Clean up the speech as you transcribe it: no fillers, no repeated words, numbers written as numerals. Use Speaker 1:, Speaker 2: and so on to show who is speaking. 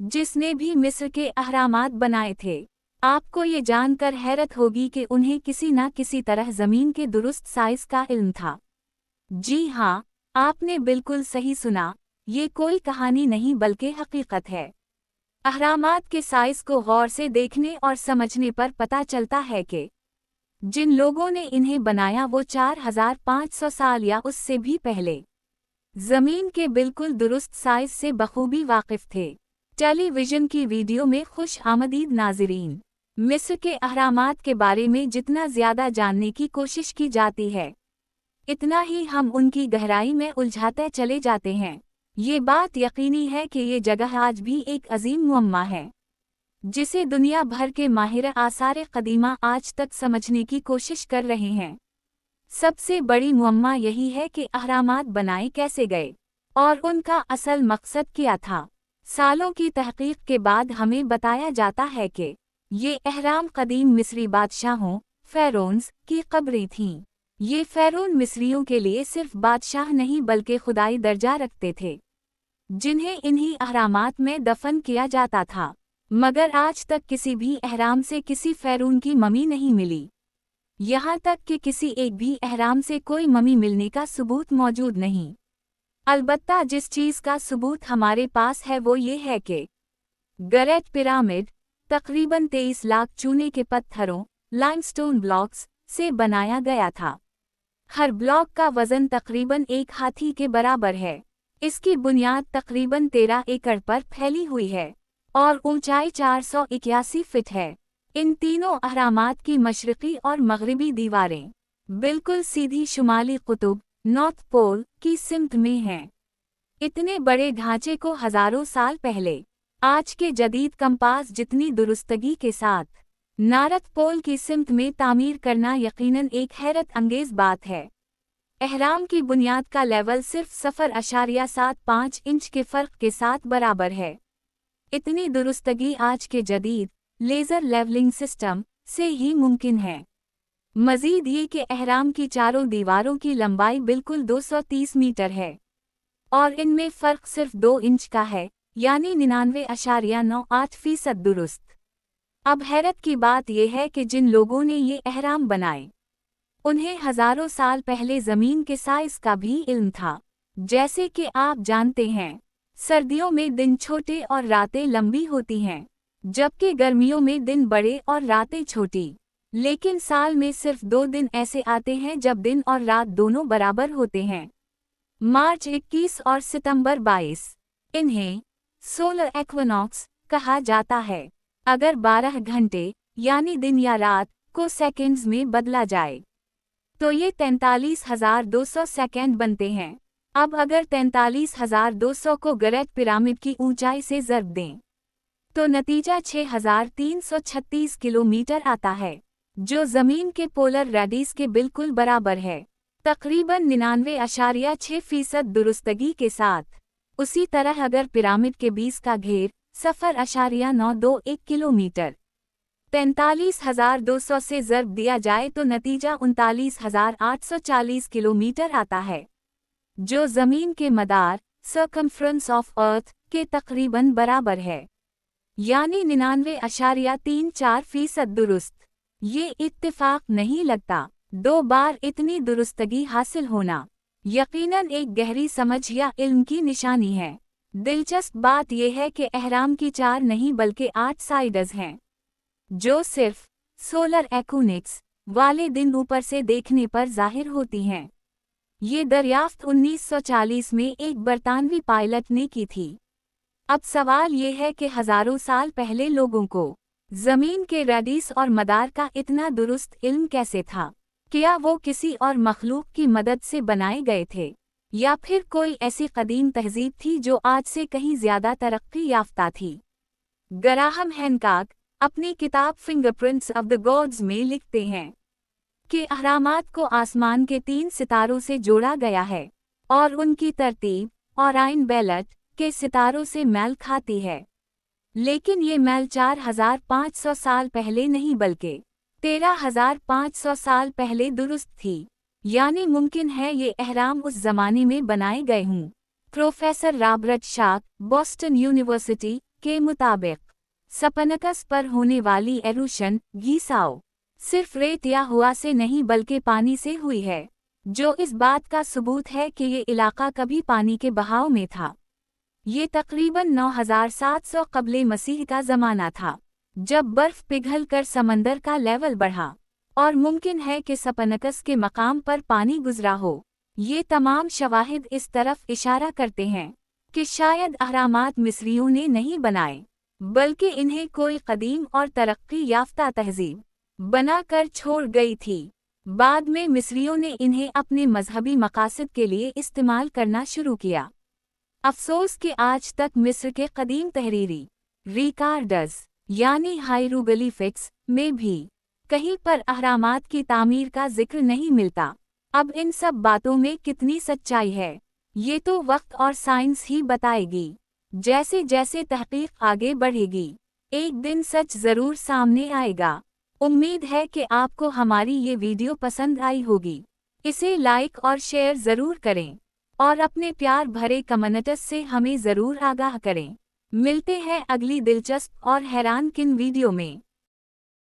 Speaker 1: जिसने भी मिस्र के अहरामात बनाए थे। आपको ये जानकर हैरत होगी कि उन्हें किसी न किसी तरह ज़मीन के दुरुस्त साइज़ का इल्म था। जी हाँ, आपने बिल्कुल सही सुना, ये कोई कहानी नहीं बल्कि हकीकत है। अहरामात के साइज़ को गौर से देखने और समझने पर पता चलता है कि जिन लोगों ने इन्हें बनाया वो 4500 साल या उससे भी पहले ज़मीन के बिल्कुल दुरुस्त साइज़ से बखूबी वाकिफ़ थे। टेलीविज़न की वीडियो में खुश आमदीद नाज़रीन, मिस्र के अहरामात के बारे में जितना ज़्यादा जानने की कोशिश की जाती है, इतना ही हम उनकी गहराई में उलझाते चले जाते हैं। ये बात यकीनी है कि ये जगह आज भी एक अजीम मुअम्मा है, जिसे दुनिया भर के माहिर आसार क़दीमा आज तक समझने की कोशिश कर रहे हैं। सबसे बड़ी मुअम्मा यही है कि अहरामात बनाए कैसे गए और उनका असल मकसद क्या था। सालों की तहकीक के बाद हमें बताया जाता है कि ये अहराम कदीम मिस्री बादशाहों फ़ैरोन्स की कब्रें थीं। ये फ़ैरोन मिस्रियों के लिए सिर्फ बादशाह नहीं बल्कि खुदाई दर्जा रखते थे, जिन्हें इन्हीं अहरामात में दफन किया जाता था। मगर आज तक किसी भी अहराम से किसी फ़ैरोन की ममी नहीं मिली। यहाँ तक कि किसी एक भी अहराम से कोई ममी मिलने का सबूत मौजूद नहीं। अलबत्ता जिस चीज़ का सबूत हमारे पास है वो ये है कि ग्रेट पिरामिड तकरीबन 23 लाख चूने के पत्थरों लाइमस्टोन ब्लॉक्स से बनाया गया था। हर ब्लॉक का वज़न तकरीबन एक हाथी के बराबर है। इसकी बुनियाद तकरीबन 13 एकड़ पर फैली हुई है और ऊंचाई 481 फीट है। इन तीनों अहरामात की मशरक़ी और मग़रिबी दीवारें बिल्कुल सीधी शुमाली कुतुब नॉर्थ पोल की सिमत में हैं। इतने बड़े ढांचे को हज़ारों साल पहले आज के जदीद कंपास जितनी दुरुस्तगी के साथ नॉर्थ पोल की सिमत में तामीर करना यकीनन एक हैरत अंगेज़ बात है। अहराम की बुनियाद का लेवल सिर्फ 0.75 इंच के फ़र्क के साथ बराबर है। इतनी दुरुस्तगी आज के जदीद लेज़र लेवलिंग सिस्टम से ही मुमकिन है। मज़ीद ये कि अहराम की चारों दीवारों की लंबाई बिल्कुल 230 मीटर है और इनमें फ़र्क सिर्फ 2 इंच का है, यानी 99.98% दुरुस्त। अब हैरत की बात यह है कि जिन लोगों ने ये अहराम बनाए, उन्हें हज़ारों साल पहले ज़मीन के साइज़ का भी इल्म था। जैसे कि आप जानते हैं, सर्दियों में दिन छोटे और रातें लंबी होती हैं, जबकि गर्मियों में दिन बड़े और रातें छोटी। लेकिन साल में सिर्फ 2 दिन ऐसे आते हैं जब दिन और रात दोनों बराबर होते हैं, मार्च 21 और सितंबर 22। इन्हें सोलर एक्विनॉक्स कहा जाता है। अगर 12 घंटे यानी दिन या रात को सेकंड्स में बदला जाए तो ये 43,200 सेकंड बनते हैं। अब अगर 43,200 को ग्रेट पिरामिड की ऊंचाई से ज़र्ब दें तो नतीजा 6,336 किलोमीटर आता है, जो ज़मीन के पोलर रेडियस के बिल्कुल बराबर है, तकरीबन 99.6% दुरुस्तगी के साथ। उसी तरह अगर पिरामिड के 20 का घेर 0.921 किलोमीटर 43,200 से ज़र्ब दिया जाए तो नतीजा 39,840 किलोमीटर आता है, जो ज़मीन के मदार सर्कमफ्रेंस ऑफ अर्थ के तकरीबन बराबर है, यानी 99.34% दुरुस्त। ये इत्तेफाक नहीं लगता। 2 बार इतनी दुरुस्तगी हासिल होना यकीनन एक गहरी समझ या इल्म की निशानी है। दिलचस्प बात यह है कि अहराम की 4 नहीं बल्कि 8 साइड्स हैं, जो सिर्फ सोलर एक्विनॉक्स वाले दिन ऊपर से देखने पर जाहिर होती हैं। ये दरियाफ्त 1940 में एक बरतानवी पायलट ने की थी। अब सवाल ये है कि हज़ारों साल पहले लोगों को ज़मीन के रेडियस और मदार का इतना दुरुस्त इल्म कैसे था? क्या वो किसी और मखलूक की मदद से बनाए गए थे, या फिर कोई ऐसी कदीम तहज़ीब थी जो आज से कहीं ज़्यादा तरक्की याफ्ता थी? ग्राहम हैनकॉक अपनी किताब फिंगरप्रिंट्स ऑफ द गॉड्स में लिखते हैं कि अहरामात को आसमान के 3 सितारों से जोड़ा गया है और उनकी तरतीब ओराइन बेलट के सितारों से मेल खाती है। लेकिन ये मेल 4,500 साल पहले नहीं बल्कि 13,500 साल पहले दुरुस्त थी, यानी मुमकिन है ये अहराम उस ज़माने में बनाए गए हों। प्रोफेसर रॉबर्ट शाक बॉस्टन यूनिवर्सिटी के मुताबिक स्फिंक्स पर होने वाली एरूशन गीसाव सिर्फ रेत या हवा से नहीं बल्कि पानी से हुई है, जो इस बात का सबूत है कि ये इलाका कभी पानी के बहाव में था। ये तकरीबन 9700 क़ब्ले मसीह का ज़माना था, जब बर्फ पिघलकर समंदर का लेवल बढ़ा, और मुमकिन है कि स्फिंक्स के मकाम पर पानी गुजरा हो। ये तमाम शवाहिद इस तरफ इशारा करते हैं कि शायद अहरामात मिस्रियों ने नहीं बनाए, बल्कि इन्हें कोई कदीम और तरक्की याफ्ता तहजीब बनाकर छोड़ गई थी। बाद में मिस्रियों ने इन्हें अपने मजहबी मकासद के लिए इस्तेमाल करना शुरू किया। अफसोस कि आज तक मिस्र के कदीम तहरीरी रिकॉर्ड्स यानी हायरोग्लिफिक्स में भी कहीं पर अहरामात की तामीर का जिक्र नहीं मिलता। अब इन सब बातों में कितनी सच्चाई है, ये तो वक्त और साइंस ही बताएगी। जैसे जैसे तहकीक आगे बढ़ेगी, एक दिन सच ज़रूर सामने आएगा। उम्मीद है कि आपको हमारी ये वीडियो पसंद आई होगी। इसे लाइक और शेयर ज़रूर करें और अपने प्यार भरे कमेंट्स से हमें ज़रूर आगाह करें। मिलते हैं अगली दिलचस्प और हैरानकिन वीडियो में।